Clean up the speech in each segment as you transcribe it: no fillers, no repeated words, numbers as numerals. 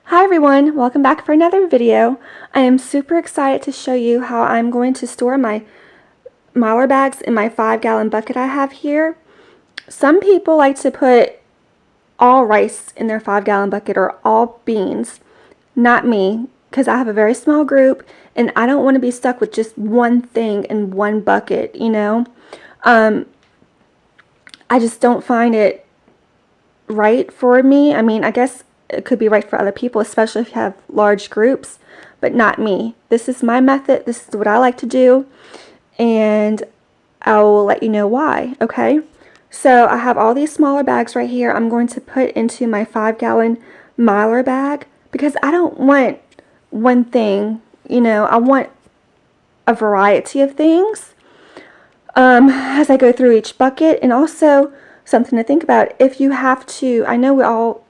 Hi everyone, welcome back for another video. I am super excited to show you how I'm going to store my Mylar bags in my 5-gallon bucket I have here. Some people like to put all rice in their 5-gallon bucket or all beans. Not me, because I have a very small group and I don't want to be stuck with just one thing in one bucket, you know. I just don't find it right for me. I mean, I guess it could be right for other people, especially if you have large groups, but not me. This is my method. This is what I like to do, and I will let you know why, okay? So I have all these smaller bags right here. I'm going to put into my 5-gallon Mylar bag because I don't want one thing, you know. I want a variety of things as I go through each bucket. And also something to think about, if you have to, I know we all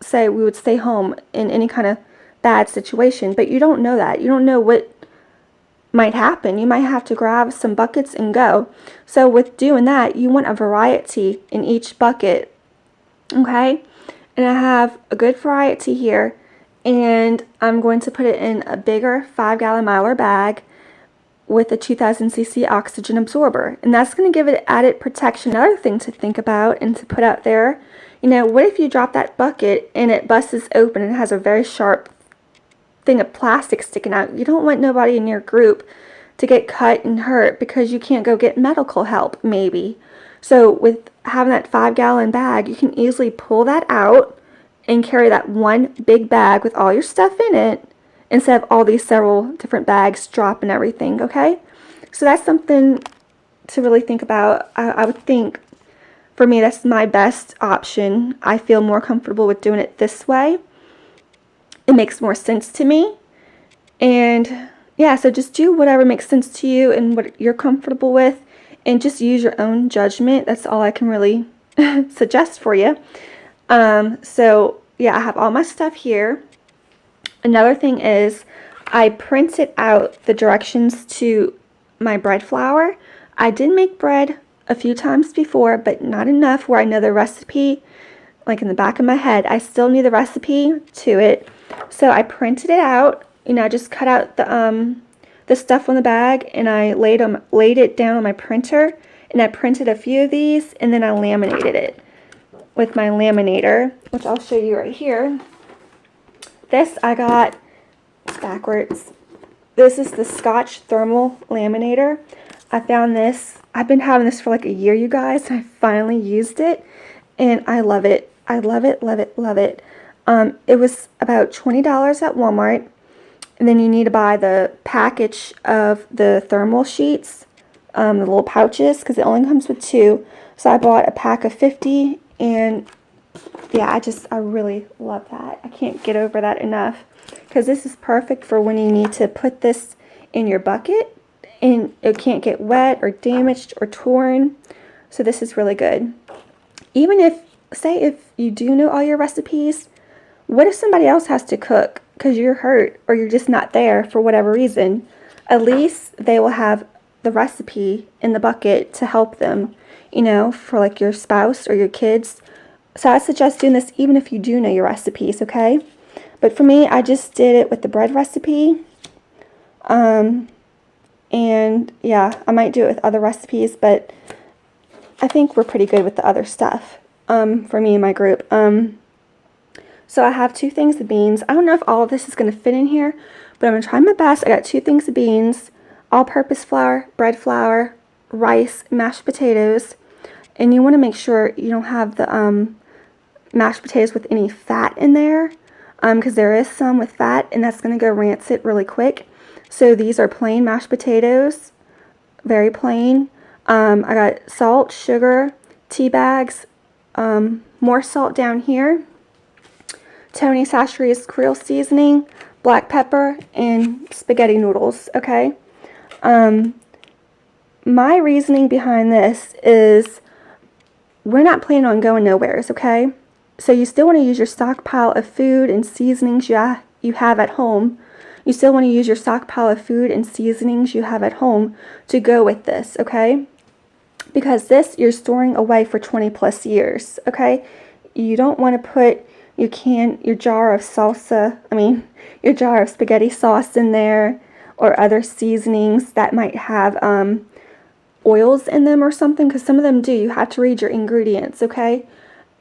say we would stay home in any kind of bad situation, but you don't know that. You don't know what might happen. You might have to grab some buckets and go. So with doing that, you want a variety in each bucket, okay? And I have a good variety here, and I'm going to put it in a bigger 5-gallon Mylar bag with a 2000cc oxygen absorber, and that's going to give it added protection. Another thing to think about and to put out there, you know, what if you drop that bucket and it busts open and has a very sharp thing of plastic sticking out? You don't want nobody in your group to get cut and hurt because you can't go get medical help, maybe. So with having that 5-gallon bag, you can easily pull that out and carry that one big bag with all your stuff in it, instead of all these several different bags dropping everything, okay? So that's something to really think about. I would think, for me, that's my best option. I feel more comfortable with doing it this way. It makes more sense to me. And yeah, so just do whatever makes sense to you and what you're comfortable with, and just use your own judgment. That's all I can really suggest for you. So yeah, I have all my stuff here. Another thing is, I printed out the directions to my bread flour. I did make bread a few times before, but not enough where I know the recipe, like in the back of my head. I still need the recipe to it. So I printed it out. You know, I just cut out the stuff on the bag, and I laid it down on my printer, and I printed a few of these, and then I laminated it with my laminator, which I'll show you right here. This I got backwards. This is the Scotch thermal laminator. I found this. I've been having this for like a year, you guys. I finally used it, and I love it. I love it, love it, love it. It was about $20 at Walmart, and then you need to buy the package of the thermal sheets, the little pouches, because it only comes with 2. So I bought a pack of 50, and yeah, I really love that. I can't get over that enough, because this is perfect for when you need to put this in your bucket and it can't get wet or damaged or torn. So this is really good. Even if, say if you do know all your recipes, what if somebody else has to cook because you're hurt or you're just not there for whatever reason? At least they will have the recipe in the bucket to help them, you know, for like your spouse or your kids. So I suggest doing this even if you do know your recipes, okay? But for me, I just did it with the bread recipe. And yeah, I might do it with other recipes, but I think we're pretty good with the other stuff, for me and my group. So I have 2 things of beans. I don't know if all of this is going to fit in here, but I'm going to try my best. I got 2 things of beans, all-purpose flour, bread flour, rice, mashed potatoes. And you want to make sure you don't have the mashed potatoes with any fat in there, because there is some with fat, and that's going to go rancid really quick. So these are plain mashed potatoes, very plain. I got salt, sugar, tea bags, more salt down here, Tony Chachere's Creole seasoning, black pepper, and spaghetti noodles, okay? My reasoning behind this is we're not planning on going nowheres, okay? So you still want to use your stockpile of food and seasonings you have at home. You still want to use your stockpile of food and seasonings you have at home to go with this, okay? Because this you're storing away for 20 plus years, okay? You don't want to put, your jar of salsa, your jar of spaghetti sauce in there, or other seasonings that might have oils in them or something, because some of them do. You have to read your ingredients, okay?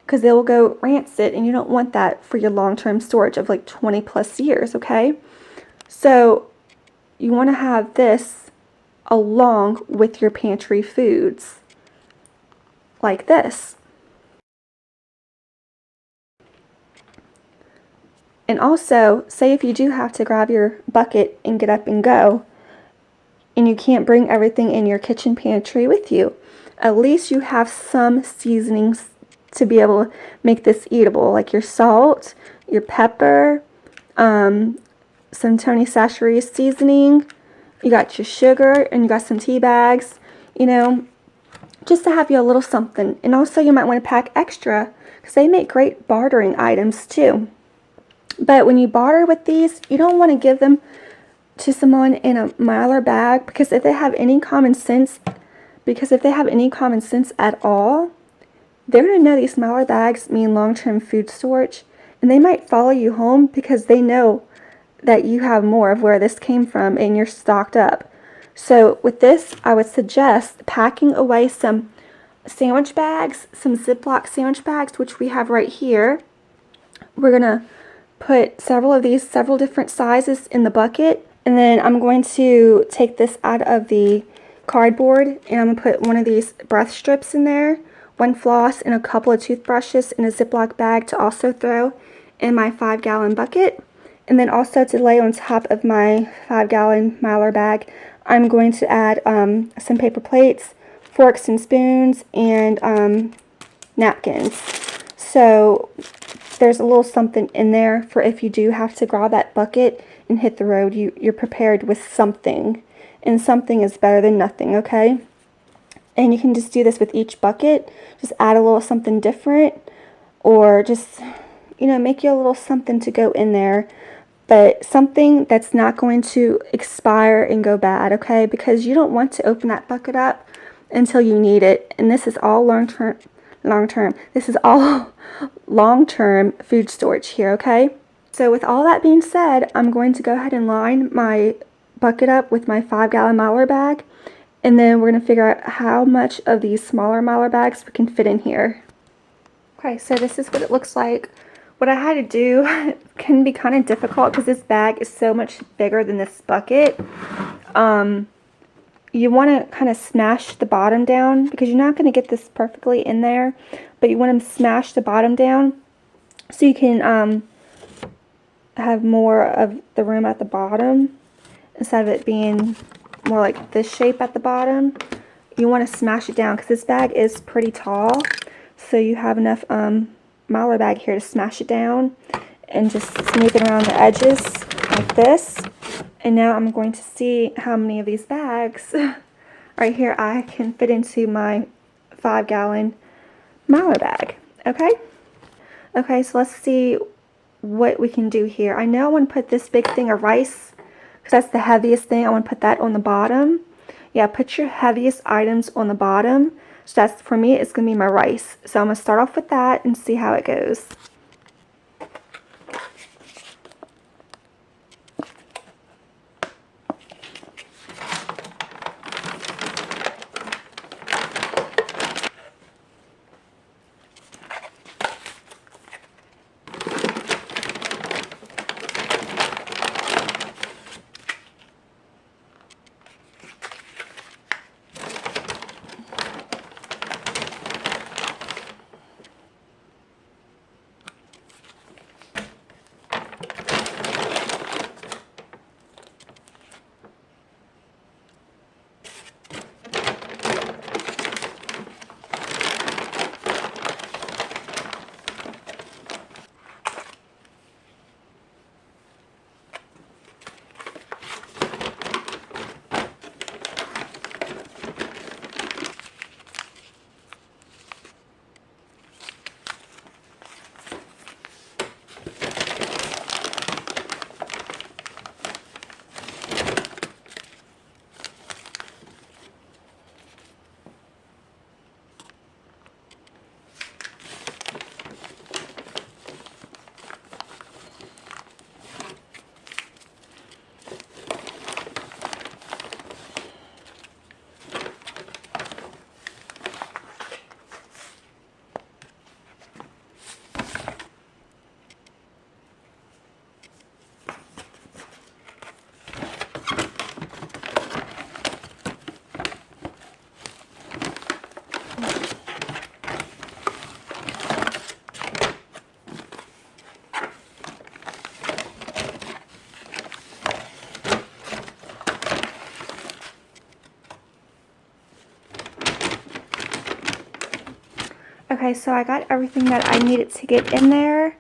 Because they will go rancid, and you don't want that for your long-term storage of like 20 plus years, okay? So you want to have this along with your pantry foods, like this. And also, say if you do have to grab your bucket and get up and go, and you can't bring everything in your kitchen pantry with you, at least you have some seasonings to be able to make this eatable, like your salt, your pepper, some Tony Chachere's seasoning, you got your sugar, and you got some tea bags, just to have you a little something. And also you might want to pack extra, because they make great bartering items too. But when you barter with these, you don't want to give them to someone in a Mylar bag, because if they have any common sense, at all, they're going to know these Mylar bags mean long-term food storage, and they might follow you home because they know that you have more of where this came from and you're stocked up. So with this, I would suggest packing away some sandwich bags, some Ziploc sandwich bags, which we have right here. We're going to put several of these, several different sizes, in the bucket. And then I'm going to take this out of the cardboard, and I'm going to put one of these breath strips in there, one floss, and a couple of toothbrushes in a Ziploc bag to also throw in my 5-gallon bucket. And then also to lay on top of my 5-gallon Mylar bag, I'm going to add some paper plates, forks and spoons, and napkins. So there's a little something in there for if you do have to grab that bucket and hit the road, you're prepared with something. And something is better than nothing, okay? And you can just do this with each bucket. Just add a little something different, or just, make you a little something to go in there. But something that's not going to expire and go bad, okay? Because you don't want to open that bucket up until you need it. And this is all long-term. This is all long-term food storage here, okay? So with all that being said, I'm going to go ahead and line my bucket up with my 5-gallon Mylar bag, and then we're going to figure out how much of these smaller Mylar bags we can fit in here. Okay, so this is what it looks like. What I had to do can be kind of difficult because this bag is so much bigger than this bucket. You want to kind of smash the bottom down, because you're not going to get this perfectly in there, but you want to smash the bottom down so you can have more of the room at the bottom instead of it being more like this shape at the bottom. You want to smash it down because this bag is pretty tall, so you have enough Mylar bag here to smash it down and just smooth it around the edges like this. And now I'm going to see how many of these bags right here I can fit into my 5-gallon Mylar bag. Okay, so let's see what we can do here. I know I want to put this big thing of rice, because that's the heaviest thing. I want to put that on the bottom. Yeah, put your heaviest items on the bottom. So that's, for me, it's going to be my rice. So I'm going to start off with that and see how it goes. Okay, so I got everything that I needed to get in there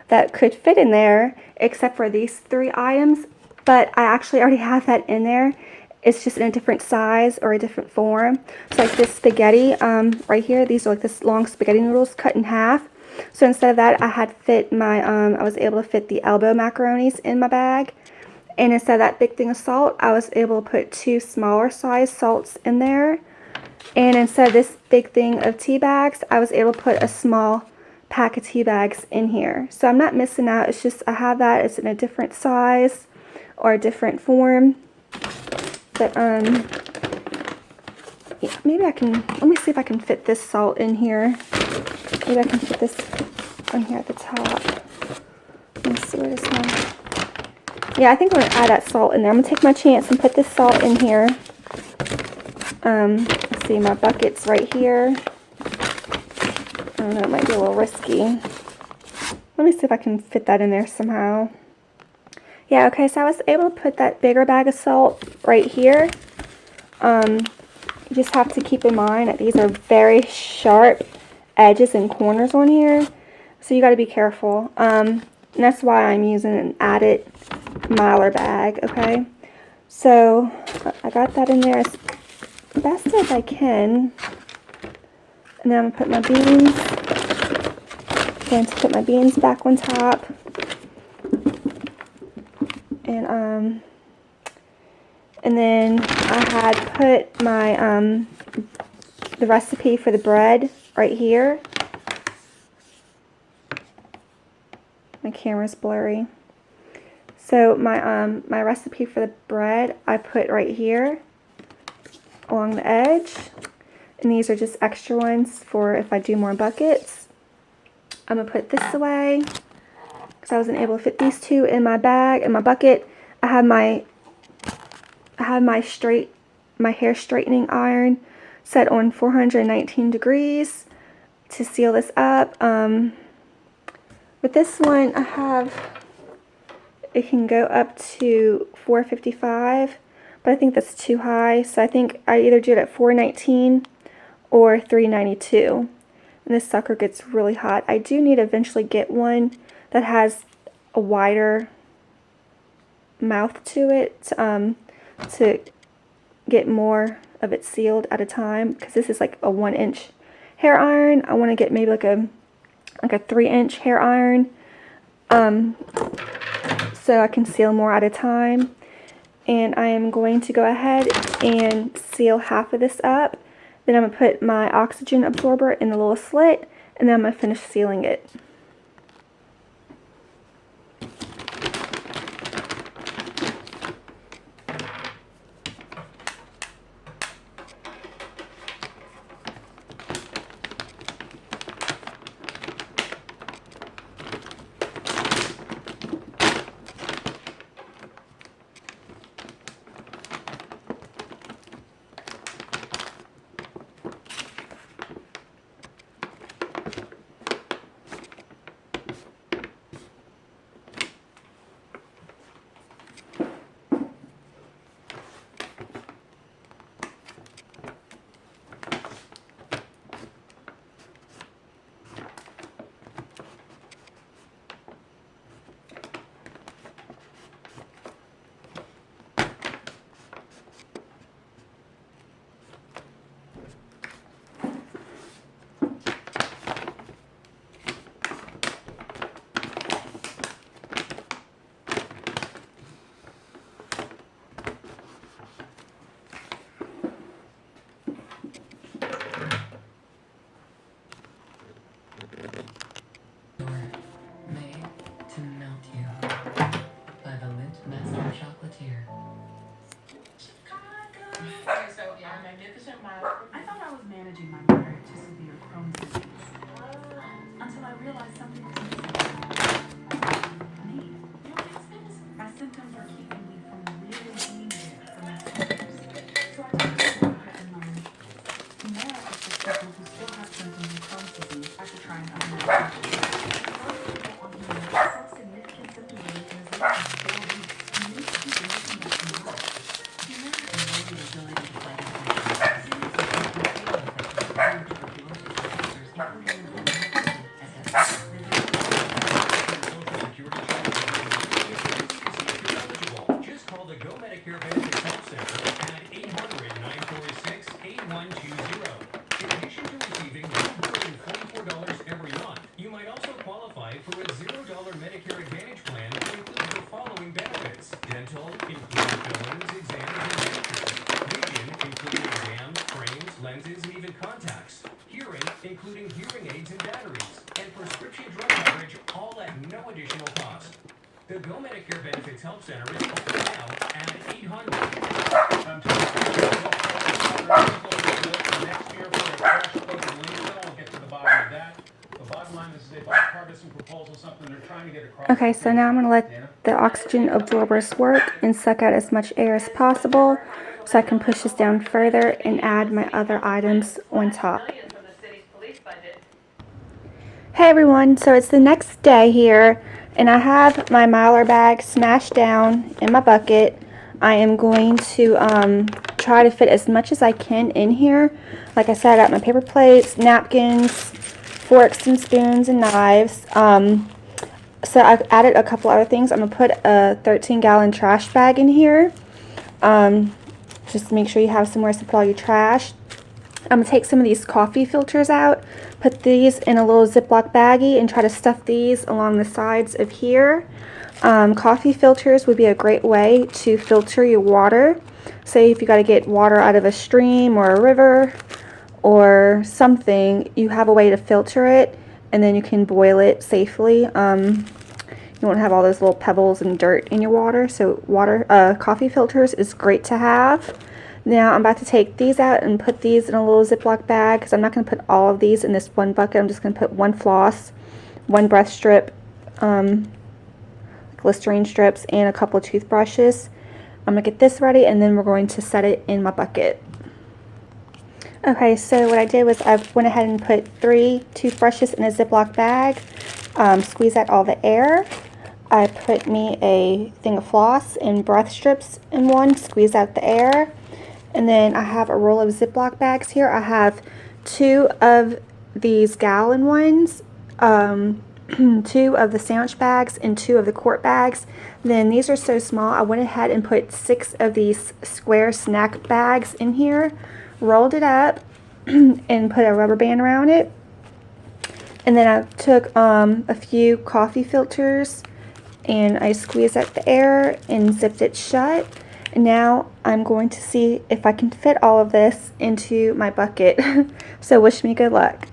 that could fit in there, except for these 3 items, but I actually already have that in there. It's just in a different size or a different form. So like this spaghetti right here, these are like this long spaghetti noodles cut in half. So instead of that, I had fit my, I was able to fit the elbow macaronis in my bag. And instead of that big thing of salt, I was able to put 2 smaller size salts in there. And instead of this big thing of tea bags, I was able to put a small pack of tea bags in here. So I'm not missing out. It's just I have that. It's in a different size or a different form. But yeah, maybe I can, let me see if I can fit this salt in here. Maybe I can fit this on here at the top. Let's see where this one. Yeah, I think I'm gonna add that salt in there. I'm gonna take my chance and put this salt in here. Let's see, my bucket's right here. I don't know, it might be a little risky. Let me see if I can fit that in there somehow. Yeah, okay, so I was able to put that bigger bag of salt right here. You just have to keep in mind that these are very sharp edges and corners on here. So you got to be careful. And that's why I'm using an added Mylar bag, okay? So I got that in there as best as I can. And then I'm going to put my beans. Going to put my beans back on top. And then I had put my the recipe for the bread right here. My camera's blurry. So my recipe for the bread I put right here along the edge. And these are just extra ones for if I do more buckets. I'm going to put this away because I wasn't able to fit these 2 in my bag. In my bucket, I have my hair straightening iron set on 419 degrees to seal this up. With this one, it can go up to 455, but I think that's too high. So I think I either do it at 419 or 392. And this sucker gets really hot. I do need to eventually get one that has a wider mouth to it to get more of it sealed at a time, because this is like a 1-inch hair iron. I want to get maybe like a 3-inch hair iron so I can seal more at a time. And I am going to go ahead and seal half of this up. Then I'm going to put my oxygen absorber in the little slit, and then I'm going to finish sealing it. Magnificent Mylar. I thought I was managing my moderate to severe Crohn's disease until I realized something was missing. Me. My symptoms were keeping me from really being there for my sisters. So I talked to a doctor and learned Mylar is for people who still have symptoms of Crohn's disease after trying other medications. Most people on Mylar have significant symptom relief in as little as 4 weeks. You need to keep looking at Mylar. Mylar has the ability to fight infections. Including emergency contacts, hearing, including hearing aids and batteries, and prescription drug coverage, all at no additional cost. The Go Medicare Benefits Help Center is open now at 800. Next year for a fresh coated landfill. We'll get to the bottom of that. The bottom line is a bipartisan proposal, something they're trying to get across. Okay, so now I'm going to let the oxygen absorbers work and suck out as much air as possible so I can push this down further and add my other items on top. Hey everyone, so it's the next day here and I have my Mylar bag smashed down in my bucket. I am going to try to fit as much as I can in here. Like I said, I got my paper plates, napkins, forks and spoons and knives. So I've added a couple other things. I'm going to put a 13-gallon trash bag in here. Just to make sure you have somewhere to put all your trash. I'm going to take some of these coffee filters out, put these in a little Ziploc baggie, and try to stuff these along the sides of here. Coffee filters would be a great way to filter your water. Say if you got to get water out of a stream or a river or something, you have a way to filter it, and then you can boil it safely. You won't have all those little pebbles and dirt in your water. So coffee filters is great to have. Now I'm about to take these out and put these in a little Ziploc bag because I'm not going to put all of these in this one bucket. I'm just going to put one floss, one breath strip, Listerine strips, and a couple of toothbrushes. I'm going to get this ready and then we're going to set it in my bucket. Okay, so what I did was I went ahead and put 3 toothbrushes in a Ziploc bag, squeeze out all the air. I put me a thing of floss and breath strips in one, squeeze out the air. And then I have a roll of Ziploc bags here. I have 2 of these gallon ones, 2 of the sandwich bags, and 2 of the quart bags. Then these are so small, I went ahead and put 6 of these square snack bags in here, rolled it up, and put a rubber band around it. And then I took a few coffee filters and I squeezed out the air and zipped it shut. And now I'm going to see if I can fit all of this into my bucket. So wish me good luck.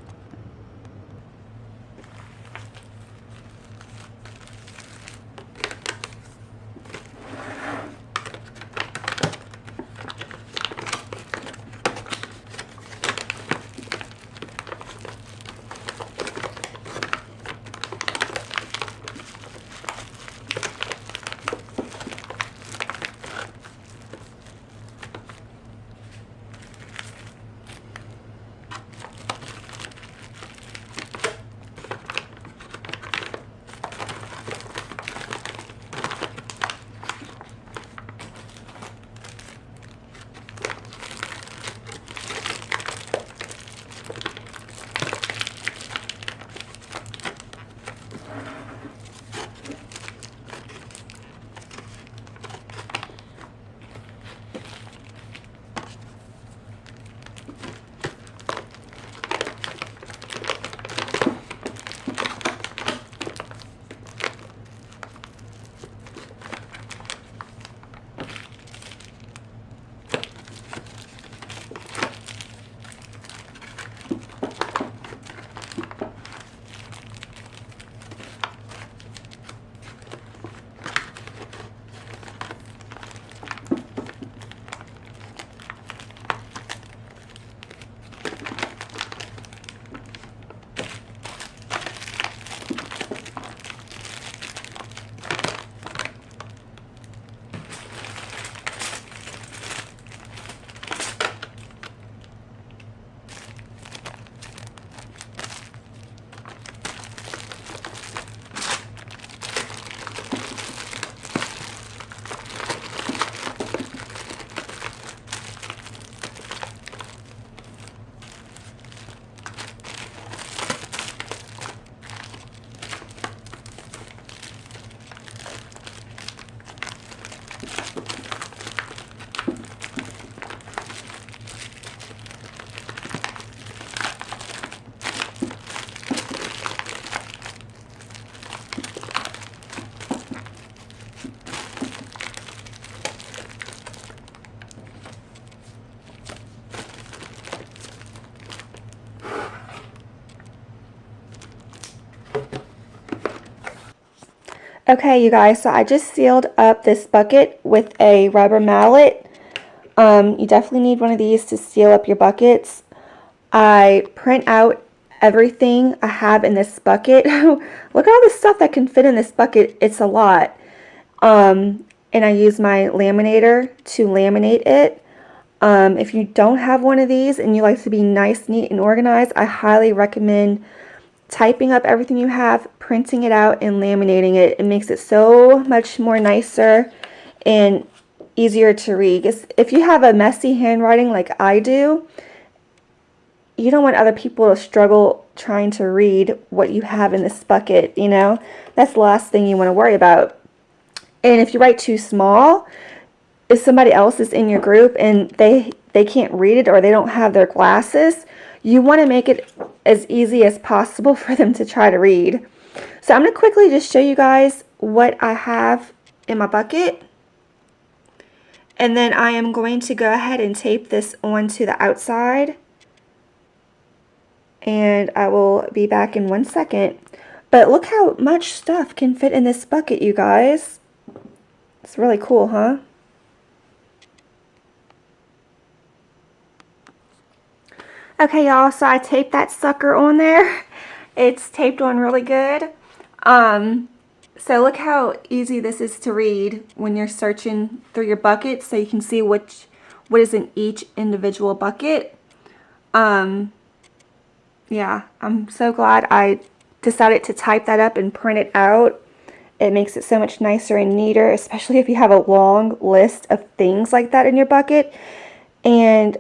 Okay, you guys, so I just sealed up this bucket with a rubber mallet. You definitely need one of these to seal up your buckets. I print out everything I have in this bucket. Look at all the stuff that can fit in this bucket. It's a lot. And I use my laminator to laminate it. If you don't have one of these and you like to be nice, neat, and organized, I highly recommend typing up everything you have, printing it out, and laminating it. It makes it so much more nicer and easier to read. If you have a messy handwriting like I do, you don't want other people to struggle trying to read what you have in this bucket, you know? That's the last thing you want to worry about. And if you write too small, if somebody else is in your group and they can't read it or they don't have their glasses, you want to make it as easy as possible for them to try to read. So I'm going to quickly just show you guys what I have in my bucket. And then I am going to go ahead and tape this onto the outside. And I will be back in 1 second. But look how much stuff can fit in this bucket, you guys. It's really cool, huh? Okay, y'all, so I taped that sucker on there. It's taped on really good. So look how easy this is to read when you're searching through your bucket, so you can see what is in each individual bucket. Yeah, I'm so glad I decided to type that up and print it out. It makes it so much nicer and neater, especially if you have a long list of things like that in your bucket. And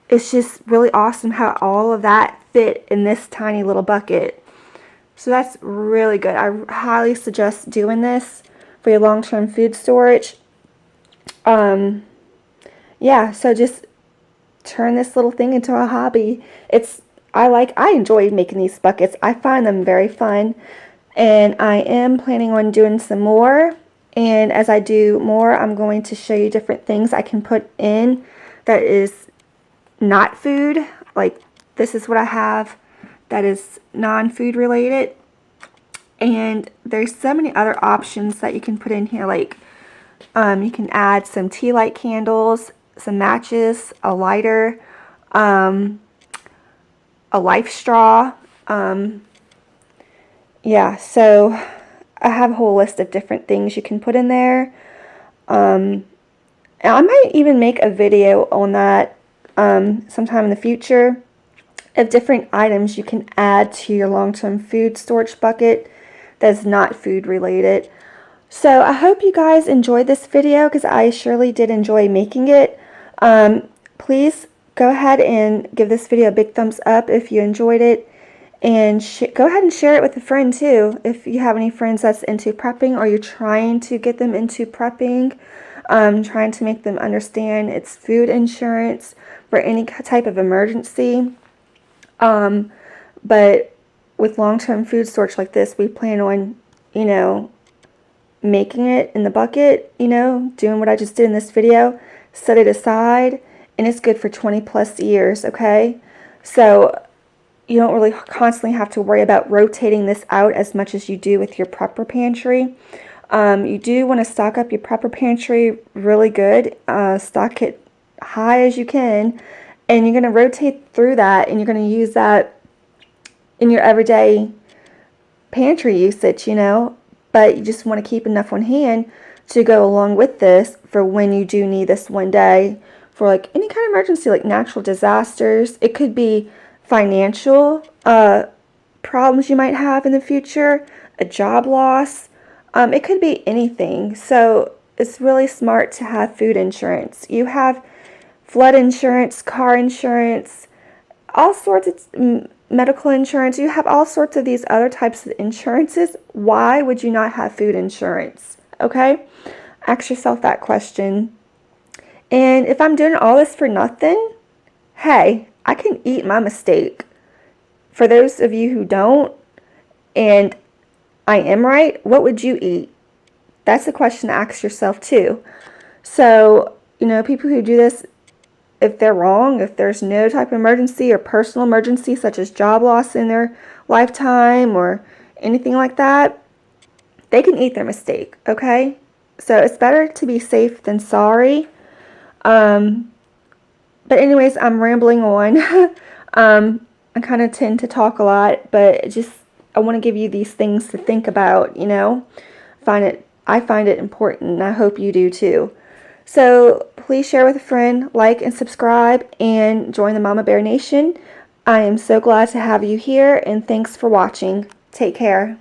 it's just really awesome how all of that fit in this tiny little bucket. So that's really good. I highly suggest doing this for your long-term food storage. Yeah, so just turn this little thing into a hobby. I enjoy making these buckets. I find them very fun, and I am planning on doing some more. And as I do more, I'm going to show you different things I can put in that is not food. Like this is what I have that is non-food related. And there's so many other options that you can put in here. Like you can add some tea light candles, some matches, a lighter, a life straw. Yeah, so I have a whole list of different things you can put in there. And I might even make a video on that sometime in the future of different items you can add to your long-term food storage bucket that's not food related. So I hope you guys enjoyed this video, because I surely did enjoy making it. Please go ahead and give this video a big thumbs up if you enjoyed it, and go ahead and share it with a friend too if you have any friends that's into prepping, or you're trying to get them into prepping, trying to make them understand it's food insurance for any type of emergency. But with long-term food storage like this, we plan on, you know, making it in the bucket, you know, doing what I just did in this video, set it aside, and it's good for 20 plus years, okay? So you don't really constantly have to worry about rotating this out as much as you do with your prepper pantry. You do want to stock up your prepper pantry really good, stock it high as you can, and you're going to rotate through that, and you're going to use that in your everyday pantry usage, you know, but you just want to keep enough on hand to go along with this for when you do need this one day for like any kind of emergency, like natural disasters. It could be financial problems you might have in the future, a job loss. It could be anything. So it's really smart to have food insurance. You have flood insurance, car insurance, all sorts of medical insurance. You have all sorts of these other types of insurances. Why would you not have food insurance? Okay? Ask yourself that question. And if I'm doing all this for nothing, hey, I can eat my mistake. For those of you who don't, and I am right, what would you eat? That's a question to ask yourself too. So, you know, people who do this, if they're wrong, if there's no type of emergency or personal emergency such as job loss in their lifetime or anything like that, they can eat their mistake, okay? So it's better to be safe than sorry. But anyways, I'm rambling on. I kind of tend to talk a lot, but just I want to give you these things to think about, you know. I find it important, and I hope you do too. So please share with a friend, like and subscribe, and join the Mama Bear Nation. I am so glad to have you here, and thanks for watching. Take care.